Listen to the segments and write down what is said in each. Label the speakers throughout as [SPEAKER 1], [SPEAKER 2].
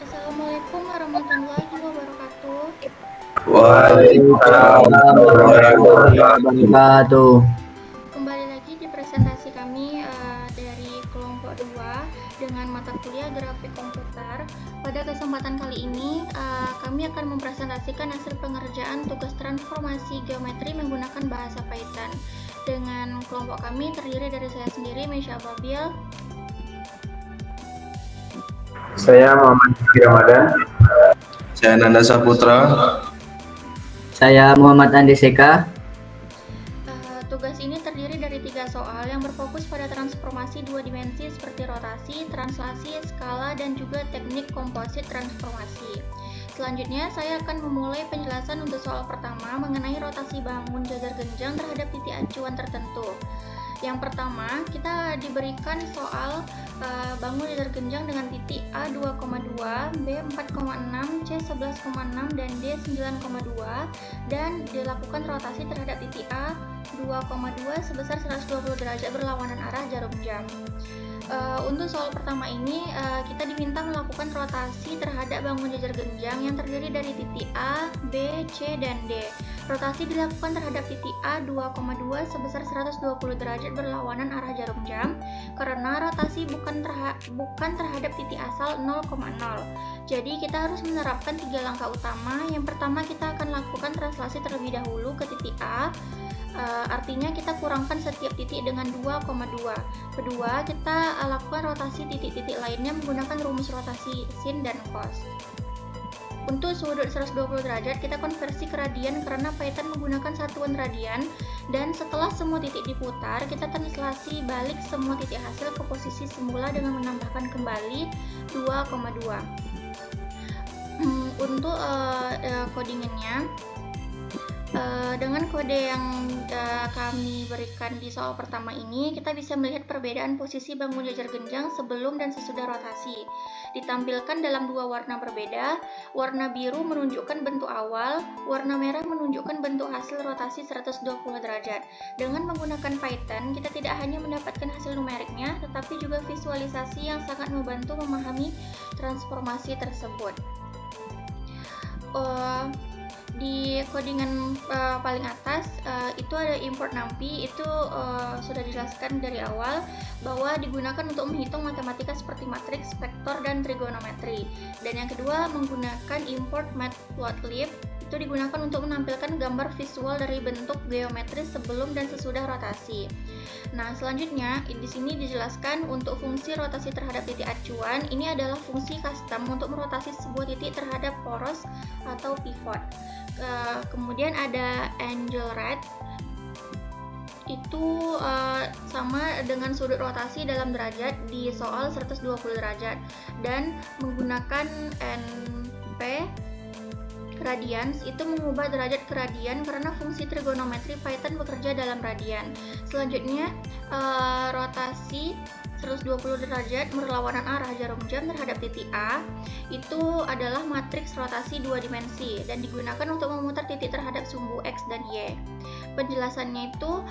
[SPEAKER 1] Assalamualaikum warahmatullahi wabarakatuh.
[SPEAKER 2] Waalaikumsalam warahmatullahi wabarakatuh.
[SPEAKER 1] Kembali lagi di presentasi kami dari kelompok 2 dengan mata kuliah grafik komputer. Pada kesempatan kali ini kami akan mempresentasikan hasil pengerjaan tugas transformasi geometri menggunakan bahasa Python. Dengan kelompok kami terdiri dari saya sendiri, Mesya Babil.
[SPEAKER 2] Saya Muhammad Ramadan.
[SPEAKER 3] Saya Nanda Saputra.
[SPEAKER 4] Saya Muhammad Andi Seka.
[SPEAKER 1] Tugas ini terdiri dari 3 soal yang berfokus pada transformasi 2 dimensi seperti rotasi, translasi, skala, dan juga teknik komposit transformasi. Selanjutnya, saya akan memulai penjelasan untuk soal pertama mengenai rotasi bangun jajar genjang terhadap titik acuan tertentu. Yang pertama, kita diberikan soal bangun jajar genjang dengan titik A 2,2, B 4,6, C 11,6, dan D 9,2 dan dilakukan rotasi terhadap titik A 2,2 sebesar 120 derajat berlawanan arah jarum jam. Untuk soal pertama ini kita diminta melakukan rotasi terhadap bangun jajar genjang yang terdiri dari titik A, B, C, dan D. Rotasi dilakukan terhadap titik A 2,2 sebesar 120 derajat berlawanan arah jarum jam karena rotasi bukan terhadap titik asal 0,0. Jadi kita harus menerapkan 3 langkah utama. Yang pertama, kita akan lakukan translasi terlebih dahulu ke titik A. Artinya kita kurangkan setiap titik dengan 2,2. Kedua, kita lakukan rotasi titik-titik lainnya menggunakan rumus rotasi sin dan cos. Untuk sudut 120 derajat, kita konversi ke radian karena Python menggunakan satuan radian, dan setelah semua titik diputar, kita translasi balik semua titik hasil ke posisi semula dengan menambahkan kembali 2,2. Untuk codingannya, dengan kode yang kami berikan di soal pertama ini, kita bisa melihat perbedaan posisi bangun jajar genjang sebelum dan sesudah rotasi. Ditampilkan dalam 2 warna berbeda. Warna biru menunjukkan bentuk awal, warna merah menunjukkan bentuk hasil rotasi 120 derajat. Dengan menggunakan Python, kita tidak hanya mendapatkan hasil numeriknya, tetapi juga visualisasi yang sangat membantu memahami transformasi tersebut. Di codingan paling atas itu ada import numpy. Itu sudah dijelaskan dari awal bahwa digunakan untuk menghitung matematika seperti matriks, vektor, dan trigonometri. Dan yang kedua, menggunakan import matplotlib. Itu digunakan untuk menampilkan gambar visual dari bentuk geometris sebelum dan sesudah rotasi. Nah, selanjutnya di sini dijelaskan untuk fungsi rotasi terhadap titik acuan. Ini adalah fungsi custom untuk merotasi sebuah titik terhadap poros atau pivot. Kemudian ada angle rate. Itu sama dengan sudut rotasi dalam derajat di soal 120 derajat, dan menggunakan NP radians itu mengubah derajat ke radian karena fungsi trigonometri Python bekerja dalam radian. Selanjutnya, rotasi 120 derajat berlawanan arah jarum jam terhadap titik A itu adalah matriks rotasi 2 dimensi dan digunakan untuk memutar titik terhadap sumbu X dan Y. Penjelasannya itu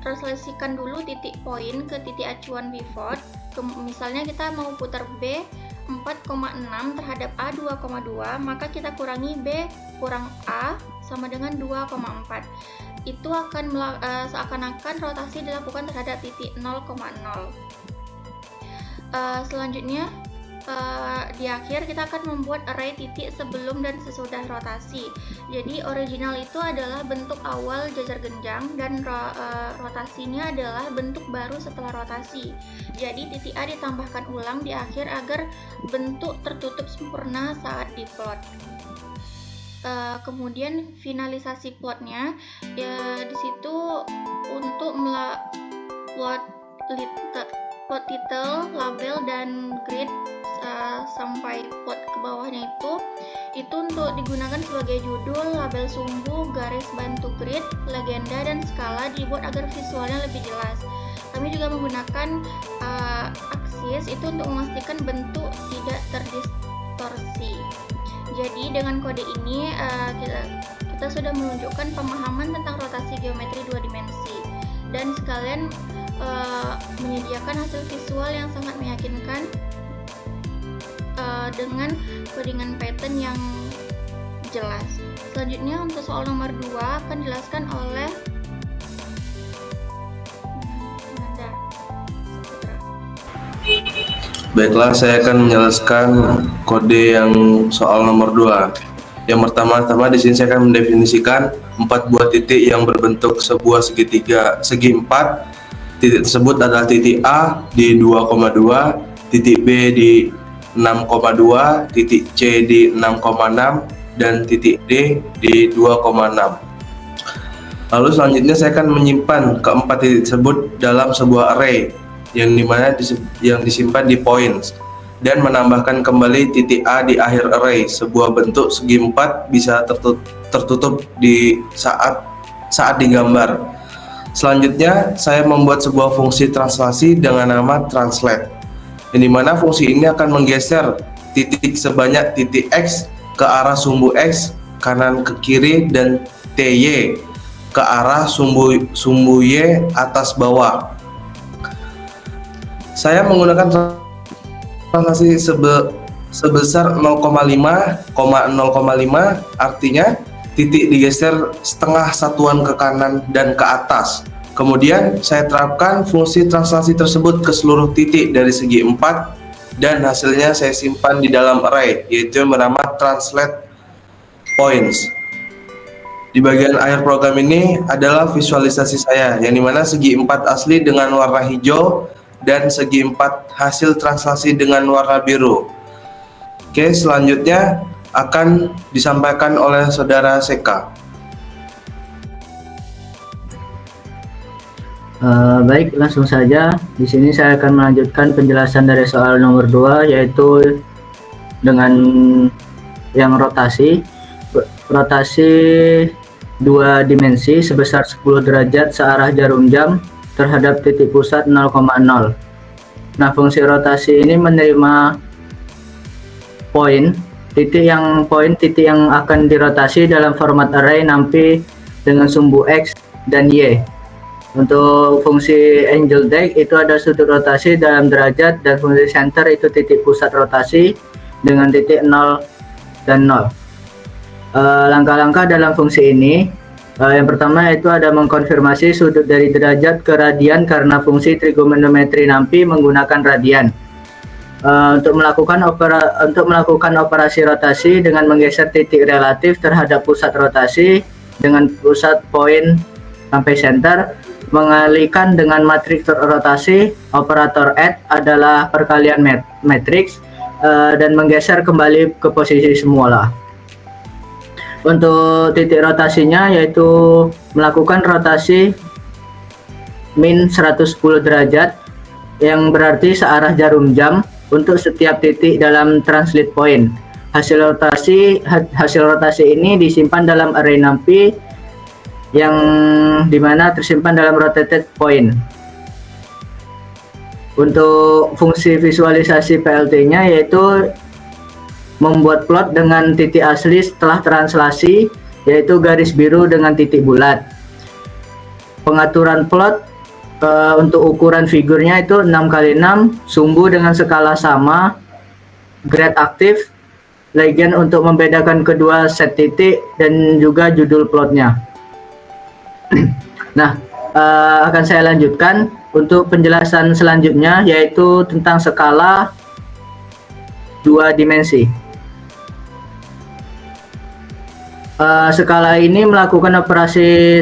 [SPEAKER 1] translasikan dulu titik poin ke titik acuan pivot. Misalnya kita mau putar B 4,6 terhadap A 2,2, maka kita kurangi B kurang A sama dengan 2,4. Itu akan seakan-akan rotasi dilakukan terhadap titik 0,0. Selanjutnya di akhir kita akan membuat array titik sebelum dan sesudah rotasi. Jadi original itu adalah bentuk awal jajar genjang dan rotasinya adalah bentuk baru setelah rotasi. Jadi titik A ditambahkan ulang di akhir agar bentuk tertutup sempurna saat diplot. Kemudian finalisasi plotnya di situ untuk plot title, label, dan grid sampai plot ke bawahnya itu untuk digunakan sebagai judul, label sumbu, garis bantu grid, legenda, dan skala dibuat agar visualnya lebih jelas. Kami juga menggunakan aksis itu untuk memastikan bentuk tidak terdistorsi. Jadi dengan kode ini kita sudah menunjukkan pemahaman tentang rotasi geometri 2 dimensi dan sekalian menyediakan hasil visual yang sangat meyakinkan dengan codingan pattern yang jelas. Selanjutnya untuk soal nomor 2 akan dijelaskan oleh Nanda Saputra.
[SPEAKER 3] Baiklah, saya akan menjelaskan kode yang soal nomor 2. Yang pertama-tama di sini saya akan mendefinisikan 4 buah titik yang berbentuk sebuah segitiga segi 4. Titik tersebut adalah titik A di 2,2, titik B di 6,2, titik C di 6,6, dan titik D di 2,6. Lalu selanjutnya saya akan menyimpan keempat titik tersebut dalam sebuah array yang dimana yang disimpan di points, dan menambahkan kembali titik A di akhir array. Sebuah bentuk segi 4 bisa tertutup di saat digambar. Selanjutnya saya membuat sebuah fungsi translasi dengan nama translate, yang dimana fungsi ini akan menggeser titik sebanyak titik X ke arah sumbu X kanan ke kiri, dan TY ke arah sumbu Y atas bawah. Saya menggunakan translasi sebesar 0,5, artinya titik digeser setengah satuan ke kanan dan ke atas. Kemudian saya terapkan fungsi translasi tersebut ke seluruh titik dari segi 4, dan hasilnya saya simpan di dalam array, yaitu yang bernama translate points. Di bagian akhir program ini adalah visualisasi saya, yang dimana segi 4 asli dengan warna hijau dan segi 4 hasil translasi dengan warna biru. Oke, selanjutnya akan disampaikan oleh saudara Seka.
[SPEAKER 4] Baik, langsung saja. Di sini saya akan melanjutkan penjelasan dari soal nomor 2, yaitu dengan yang rotasi. Rotasi 2 dimensi sebesar 10 derajat searah jarum jam terhadap titik pusat 0,0. Nah, fungsi rotasi ini menerima titik yang akan dirotasi dalam format array nanti dengan sumbu X dan Y. Untuk fungsi angel deck itu ada sudut rotasi dalam derajat, dan fungsi center itu titik pusat rotasi dengan titik 0 dan 0. Langkah-langkah dalam fungsi ini, yang pertama itu ada mengkonfirmasi sudut dari derajat ke radian karena fungsi trigonometri nanti menggunakan radian. Untuk melakukan operasi rotasi dengan menggeser titik relatif terhadap pusat rotasi dengan pusat poin sampai center, mengalihkan dengan matriks rotasi, operator add adalah perkalian matriks, dan menggeser kembali ke posisi semula. Untuk titik rotasinya yaitu melakukan rotasi min 110 derajat, yang berarti searah jarum jam untuk setiap titik dalam translate point. Hasil rotasi ini disimpan dalam array numpy yang dimana tersimpan dalam rotated point. Untuk fungsi visualisasi PLT-nya yaitu membuat plot dengan titik asli setelah translasi, yaitu garis biru dengan titik bulat. Pengaturan plot untuk ukuran figurnya itu 6x6, sumbu dengan skala sama, grade aktif, legend untuk membedakan kedua set titik, dan juga judul plotnya. Nah, akan saya lanjutkan untuk penjelasan selanjutnya, yaitu tentang skala 2 dimensi. Skala ini melakukan operasi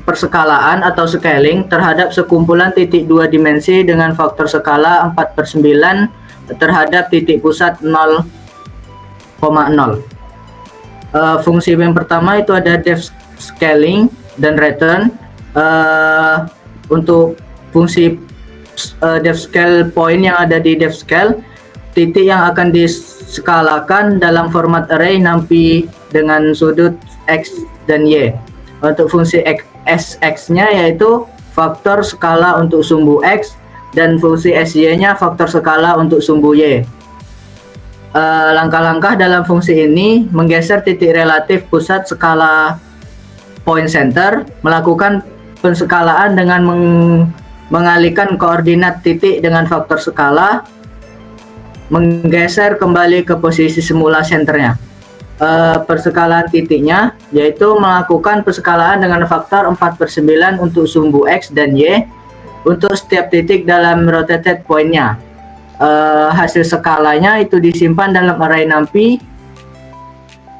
[SPEAKER 4] perskalaan atau scaling terhadap sekumpulan titik 2 dimensi dengan faktor skala 4/9 terhadap titik pusat 0,0. Fungsi yang pertama itu ada depth scaling dan return. Untuk fungsi depth scale point yang ada di depth scale, titik yang akan diskalakan dalam format array nanti dengan sudut X dan Y. Untuk fungsi SX-nya yaitu faktor skala untuk sumbu X, dan fungsi SY-nya faktor skala untuk sumbu Y. Langkah-langkah dalam fungsi ini menggeser titik relatif pusat skala point center, melakukan penskalaan dengan mengalihkan koordinat titik dengan faktor skala, menggeser kembali ke posisi semula senternya. Persekalaan titiknya yaitu melakukan persekalaan dengan faktor 4/9 untuk sumbu X dan Y untuk setiap titik dalam rotated point-nya. Hasil skalanya itu disimpan dalam array NumPy.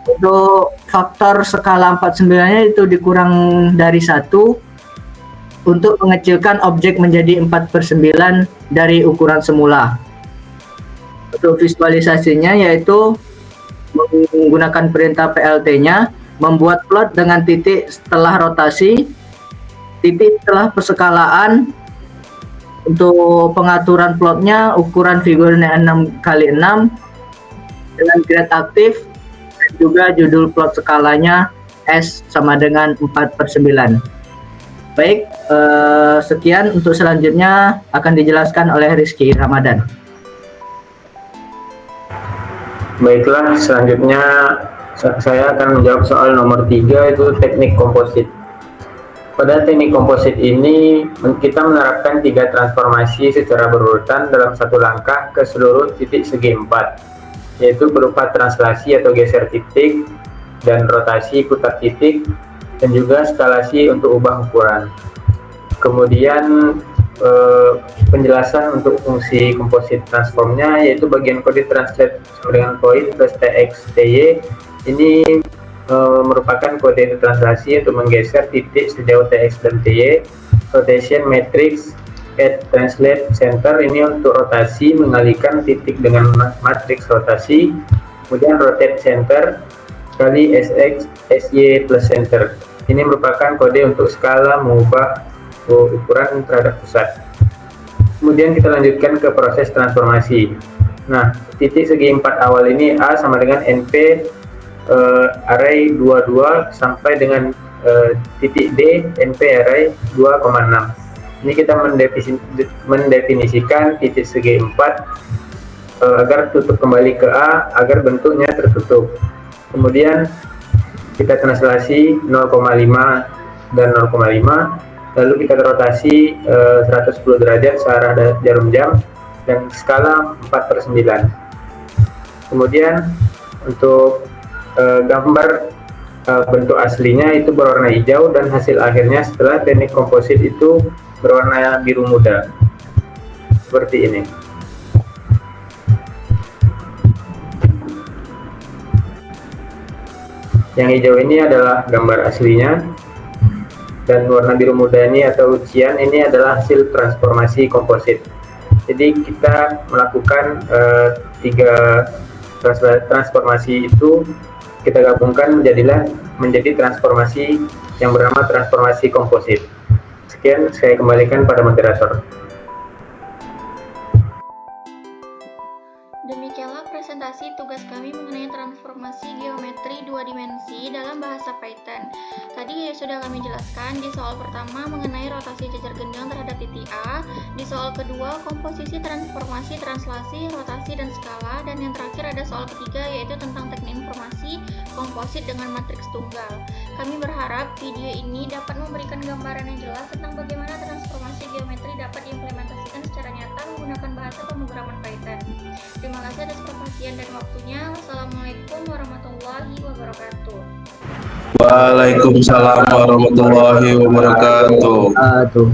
[SPEAKER 4] Untuk faktor skala 49-nya itu dikurang dari 1 untuk mengecilkan objek menjadi 4/9 dari ukuran semula. Untuk visualisasinya yaitu menggunakan perintah PLT-nya, membuat plot dengan titik setelah rotasi, titik setelah persekalaan. Untuk pengaturan plotnya, ukuran figurnya 6x6 dengan grade aktif, dan juga judul plot skalanya S sama dengan 4/9. Baik, sekian. Untuk selanjutnya akan dijelaskan oleh Rizky Ramadan.
[SPEAKER 2] Baiklah, selanjutnya saya akan menjawab soal nomor 3, itu teknik komposit. Pada teknik komposit ini, kita menerapkan 3 transformasi secara berurutan dalam satu langkah ke seluruh titik segi 4, yaitu berupa translasi atau geser titik, dan rotasi putar titik, dan juga skalasi untuk ubah ukuran. Kemudian penjelasan untuk fungsi komposit transformnya, yaitu bagian kode translate sama dengan point plus tx ty. Ini merupakan kode translasi untuk menggeser titik sejauh tx dan ty. Rotation matrix add translate center, ini untuk rotasi mengalihkan titik dengan matriks rotasi. Kemudian rotate center kali sx sy plus center, ini merupakan kode untuk skala mengubah ukuran terhadap pusat. Kemudian kita lanjutkan ke proses transformasi. Nah, titik segi 4 awal ini A sama dengan NP array 22 sampai dengan titik D NP array 2,6. Ini kita mendefinisikan titik segi 4 agar tutup kembali ke A agar bentuknya tertutup. Kemudian kita translasi 0,5 dan 0,5, lalu kita rotasi 110 derajat searah jarum jam dan skala 4/9. Kemudian untuk gambar bentuk aslinya itu berwarna hijau, dan hasil akhirnya setelah teknik komposit itu berwarna biru muda seperti ini. Yang hijau ini adalah gambar aslinya, dan warna biru muda ini atau cian ini adalah hasil transformasi komposit. Jadi kita melakukan 3 transformasi itu, kita gabungkan menjadi transformasi yang bernama transformasi komposit. Sekian, saya kembalikan pada moderator.
[SPEAKER 1] Demikianlah presentasi tugas kami mengenai transformasi geometri 2 dimensi dalam bahasa Python. Tadi sudah kami jelaskan di soal pertama mengenai rotasi jajar gendang terhadap titik A, di soal kedua komposisi, transformasi, translasi, rotasi, dan skala, dan yang terakhir ada soal ketiga yaitu tentang teknik informasi komposit dengan matriks tunggal. Kami berharap video ini dapat memberikan gambaran yang jelas tentang bagaimana transformasi geometri dapat diimplementasikan secara nyata menggunakan bahasa pemrograman Python. Terima kasih atas perhatian dan waktunya. Wassalamualaikum warahmatullahi wabarakatuh.
[SPEAKER 3] Waalaikumsalam warahmatullahi wabarakatuh.